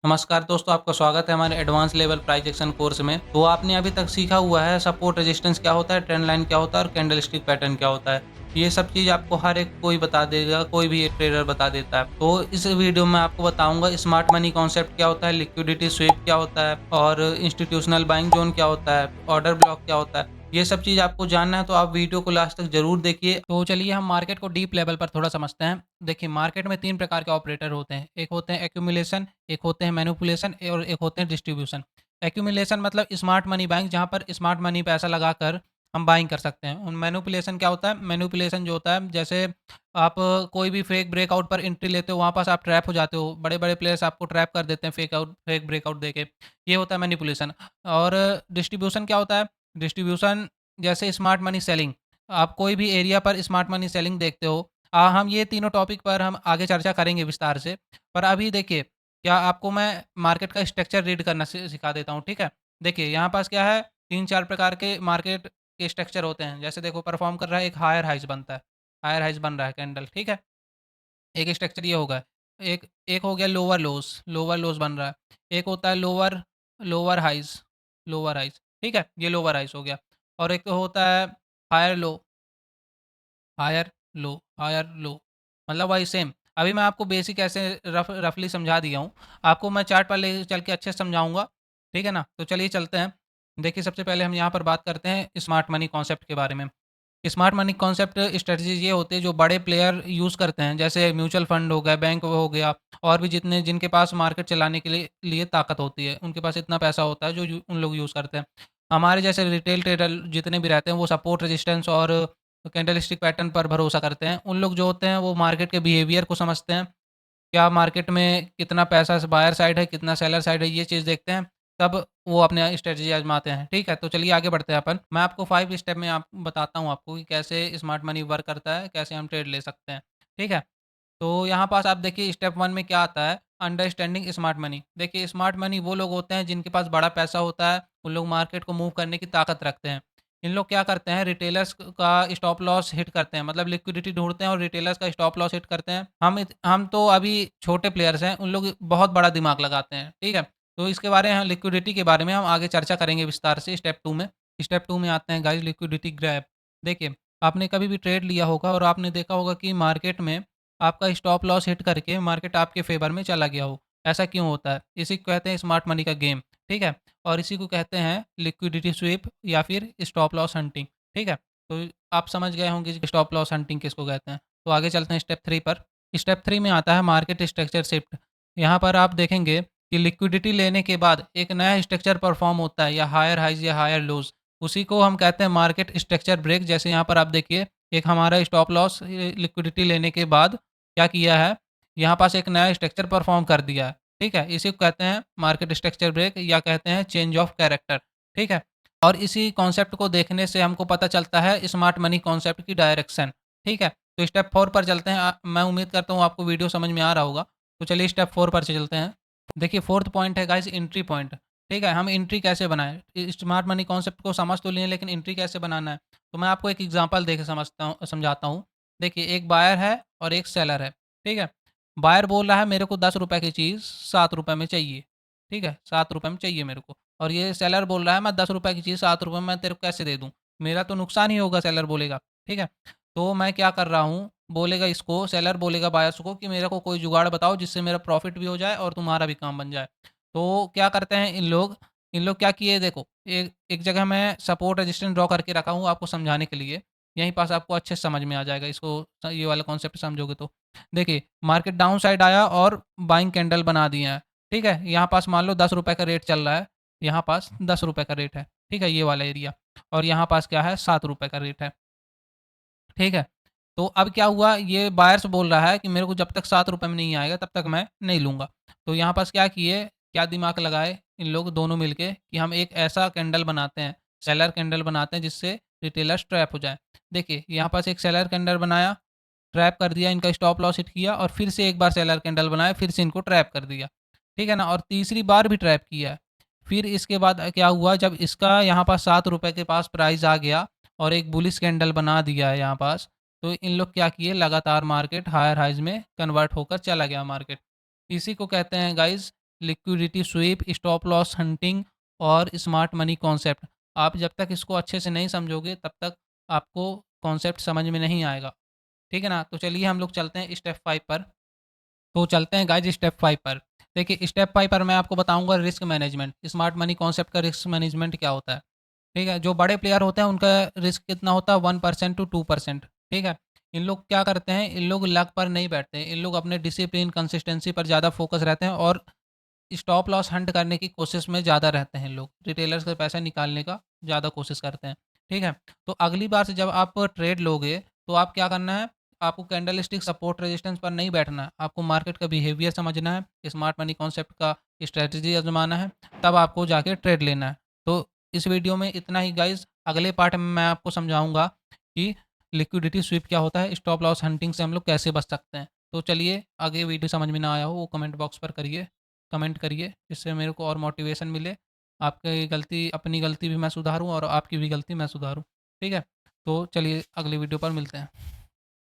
नमस्कार दोस्तों, आपका स्वागत है हमारे advance level price action course में। तो आपने अभी तक सीखा हुआ है सपोर्ट रेजिस्टेंस क्या होता है, ट्रेंड लाइन क्या होता है और कैंडलस्टिक पैटर्न क्या होता है। ये सब चीज़ आपको हर एक कोई बता देगा, कोई भी एक ट्रेडर बता देता है। तो इस वीडियो में आपको बताऊँगा स्मार्ट मनी कॉन्सेप्ट क्या होता है, लिक्विडिटी स्वीप क्या होता है और इंस्टीट्यूशनल बाइंग ज़ोन क्या होता है, ऑर्डर ब्लॉक क्या होता है। ये सब चीज़ आपको जानना है तो आप वीडियो को लास्ट तक ज़रूर देखिए। तो चलिए हम मार्केट को डीप लेवल पर थोड़ा समझते हैं। देखिए मार्केट में 3 प्रकार के ऑपरेटर होते हैं। एक होते हैं एक्यूमुलेशन, एक होते हैं मैनिपुलेशन और एक होते हैं डिस्ट्रीब्यूशन। एक्यूमुलेशन मतलब स्मार्ट मनी बाइंग, जहाँ पर स्मार्ट मनी पैसा लगाकर हम बाइंग कर सकते हैं। मैनिपुलेशन क्या होता है? मैनिपुलेशन जो होता है, जैसे आप कोई भी फेक ब्रेकआउट पर एंट्री लेते हो, वहाँ पास आप ट्रैप हो जाते हो। बड़े-बड़े प्लेयर्स आपको ट्रैप कर देते हैं फेक ब्रेकआउट देके। ये होता है मैनिपुलेशन। और डिस्ट्रीब्यूशन क्या होता है? डिस्ट्रीब्यूशन जैसे स्मार्ट मनी सेलिंग। आप कोई भी एरिया पर स्मार्ट मनी सेलिंग देखते हो। हम ये तीनों टॉपिक पर हम आगे चर्चा करेंगे विस्तार से। पर अभी देखिए, क्या आपको मैं मार्केट का स्ट्रक्चर रीड करना सिखा देता हूँ, ठीक है? देखिए यहाँ पास क्या है, 3-4 प्रकार के मार्केट के स्ट्रक्चर होते हैं। जैसे देखो परफ़ॉर्म कर रहा है, एक हायर हाइज़ बनता है। हायर हाइज़ बन रहा है कैंडल, ठीक है? एक स्ट्रक्चर ये होगा। एक एक हो गया लोअर लोज़ बन रहा है। एक होता है लोअर हाइज़, ठीक है? ये लोअर हाइज़ हो गया। और एक होता है higher low higher higher low, मतलब वही सेम। अभी मैं आपको बेसिक ऐसे रफली समझा दिया हूँ। आपको मैं चार्ट पर ले चल के अच्छे से समझाऊँगा, ठीक है ना? तो चलिए चलते हैं। देखिए सबसे पहले हम यहाँ पर बात करते हैं स्मार्ट मनी कॉन्सेप्ट के बारे में। स्मार्ट मनी कॉन्सेप्ट स्ट्रेटजीज़ ये होती है जो बड़े प्लेयर यूज़ करते हैं, जैसे म्यूचुअल फंड हो गया, बैंक हो गया और भी जितने जिनके पास मार्केट चलाने के लिए ताकत होती है। उनके पास इतना पैसा होता है जो उन लोग यूज़ करते हैं। हमारे जैसे रिटेल ट्रेडर जितने भी रहते हैं वो सपोर्ट रेजिस्टेंस और कैंडलस्टिक पैटर्न पर भरोसा करते हैं। उन लोग जो होते हैं वो मार्केट के बिहेवियर को समझते हैं। क्या मार्केट में कितना पैसा बायर साइड है, कितना सेलर साइड है, ये चीज़ देखते हैं, तब वो अपने स्ट्रेटजी आज़माते हैं, ठीक है? तो चलिए आगे बढ़ते हैं अपन। मैं आपको 5 स्टेप में आप बताता हूँ आपको कि कैसे स्मार्ट मनी वर्क करता है, कैसे हम ट्रेड ले सकते हैं, ठीक है? तो यहाँ पास आप देखिए स्टेप 1 में क्या आता है, अंडरस्टैंडिंग स्मार्ट मनी। देखिए स्मार्ट मनी वो लोग होते हैं जिनके पास बड़ा पैसा होता है, उन लोग मार्केट को मूव करने की ताकत रखते हैं। इन लोग क्या करते हैं, रिटेलर्स का स्टॉप लॉस हिट करते हैं, मतलब लिक्विडिटी ढूँढते हैं और रिटेलर्स का स्टॉप लॉस हिट करते हैं। हम तो अभी छोटे प्लेयर्स हैं, उन लोग बहुत बड़ा दिमाग लगाते हैं, ठीक है? तो इसके बारे में लिक्विडिटी के बारे में हम आगे चर्चा करेंगे विस्तार से स्टेप 2 में। स्टेप 2 में आते हैं गाइस, लिक्विडिटी ग्रैब। देखिए, आपने कभी भी ट्रेड लिया होगा और आपने देखा होगा कि मार्केट में आपका स्टॉप लॉस हिट करके मार्केट आपके फ़ेवर में चला गया हो। ऐसा क्यों होता है? इसी को कहते हैं स्मार्ट मनी का गेम, ठीक है? और इसी को कहते हैं लिक्विडिटी स्वीप या फिर स्टॉप लॉस हंटिंग, ठीक है? तो आप समझ गए होंगे कि स्टॉप लॉस हंटिंग किसको कहते हैं। तो आगे चलते हैं स्टेप 3 पर। स्टेप 3 में आता है मार्केट स्ट्रक्चर शिफ्ट। यहाँ पर आप देखेंगे कि लिक्विडिटी लेने के बाद एक नया स्ट्रक्चर परफ़ॉर्म होता है, या हायर हाइज़ या हायर लोज़। उसी को हम कहते हैं मार्केट स्ट्रक्चर ब्रेक। जैसे यहाँ पर आप देखिए, एक हमारा स्टॉप लॉस लिक्विडिटी लेने के बाद क्या किया है, यहाँ पास एक नया स्ट्रक्चर परफ़ॉर्म कर दिया है, ठीक है? इसी को कहते हैं मार्केट स्ट्रक्चर ब्रेक या कहते हैं चेंज ऑफ कैरेक्टर, ठीक है? और इसी कॉन्सेप्ट को देखने से हमको पता चलता है स्मार्ट मनी कॉन्सेप्ट की डायरेक्शन, ठीक है? तो स्टेप 4 पर चलते हैं। मैं उम्मीद करता हूँ आपको वीडियो समझ में आ रहा होगा। तो चलिए स्टेप 4 पर चलते हैं। देखिए 4th पॉइंट है गाइस, एंट्री पॉइंट, ठीक है? हम एंट्री कैसे बनाएँ? स्मार्ट मनी कॉन्सेप्ट को समझ तो लिए, लेकिन एंट्री कैसे बनाना है? तो मैं आपको एक एग्ज़ाम्पल देके समझाता हूँ। देखिए एक बायर है और एक सेलर है, ठीक है? बायर बोल रहा है मेरे को ₹10 की चीज़ ₹7 में चाहिए, ठीक है? ₹7 में चाहिए मेरे को। और ये सेलर बोल रहा है मैं ₹10 की चीज़ ₹7 में मैं तेरे को कैसे दे दूँ? मेरा तो नुकसान ही होगा, सेलर बोलेगा, ठीक है? तो मैं क्या कर रहा हूँ, बोलेगा इसको, सेलर बोलेगा बायर्स को कि मेरे को कोई जुगाड़ बताओ जिससे मेरा प्रॉफ़िट भी हो जाए और तुम्हारा भी काम बन जाए। तो क्या करते हैं इन लोग क्या किए देखो, एक एक जगह मैं सपोर्ट रेजिस्टेंस ड्रॉ करके रखा हूँ आपको समझाने के लिए। यहीं पास आपको अच्छे से समझ में आ जाएगा इसको, ये वाला कॉन्सेप्ट समझोगे तो। देखिए, मार्केट डाउन साइड आया और बाइंग कैंडल बना दिए हैं, ठीक है? यहाँ पास मान लो ₹10 का रेट चल रहा है, यहाँ पास ₹10 का रेट है, ठीक है? ये वाला एरिया। और यहाँ पास क्या है, ₹7 का रेट है, ठीक है? तो अब क्या हुआ, ये बायर्स बोल रहा है कि मेरे को जब तक ₹7 में नहीं आएगा तब तक मैं नहीं लूँगा। तो यहाँ पास क्या किए, क्या दिमाग लगाए इन लोग दोनों मिलके कि हम एक ऐसा कैंडल बनाते हैं, सेलर कैंडल बनाते हैं जिससे रिटेलर्स ट्रैप हो जाएँ। देखिए, यहाँ पास एक सेलर कैंडल बनाया, ट्रैप कर दिया, इनका स्टॉप लॉस हिट किया और फिर से एक बार सेलर कैंडल बनाया, फिर से इनको ट्रैप कर दिया, ठीक है ना? और तीसरी बार भी ट्रैप किया है। फिर इसके बाद क्या हुआ, जब इसका यहाँ पास ₹7 के पास प्राइस आ गया और एक बुलिश कैंडल बना दिया है यहाँ पास, तो इन लोग क्या किए, लगातार मार्केट हायर हाइज़ में कन्वर्ट होकर चला गया मार्केट। इसी को कहते हैं guys liquidity SVEEP, stop loss hunting और स्मार्ट मनी कॉन्सेप्ट। आप जब तक इसको अच्छे से नहीं समझोगे तब तक आपको कॉन्सेप्ट समझ में नहीं आएगा। ठीक है ना? तो चलिए हम लोग चलते हैं स्टेप 5 पर। तो चलते हैं गाइस स्टेप 5 पर। देखिए स्टेप 5 पर मैं आपको बताऊँगा risk management. Smart money concept का रिस्क मैनेजमेंट क्या होता है? ठीक है? जो बड़े प्लेयर होते हैं उनका रिस्क कितना होता है 1% टू 2%। ठीक है? इन लोग क्या करते हैं, इन लोग लक पर नहीं बैठते हैं। इन लोग अपने डिसिप्लिन, कंसिस्टेंसी पर ज़्यादा फ़ोकस रहते हैं और स्टॉप लॉस हंट करने की कोशिश में ज़्यादा रहते हैं लोग। रिटेलर्स से पैसा निकालने का ज़्यादा कोशिश करते हैं। ठीक है? तो अगली बार से जब आप ट्रेड लोगे तो आप क्या करना है, आपको कैंडलस्टिक सपोर्ट रेजिस्टेंस पर नहीं बैठना है। आपको मार्केट का बिहेवियर समझना है, स्मार्ट मनी कॉन्सेप्ट का स्ट्रैटेजी आज़माना है, तब आपको जाके ट्रेड लेना है। तो इस वीडियो में इतना ही गाइज़। अगले पार्ट में मैं आपको समझाऊँगा कि लिक्विडिटी स्वीप क्या होता है, स्टॉप लॉस हंटिंग से हम लोग कैसे बच सकते हैं। तो चलिए, आगे वीडियो समझ में ना आया हो वो कमेंट बॉक्स पर कमेंट करिए, जिससे मेरे को और मोटिवेशन मिले। आपकी गलती, अपनी गलती भी मैं सुधारूँ और आपकी भी गलती मैं सुधारूँ। ठीक है? तो चलिए अगली वीडियो पर मिलते हैं।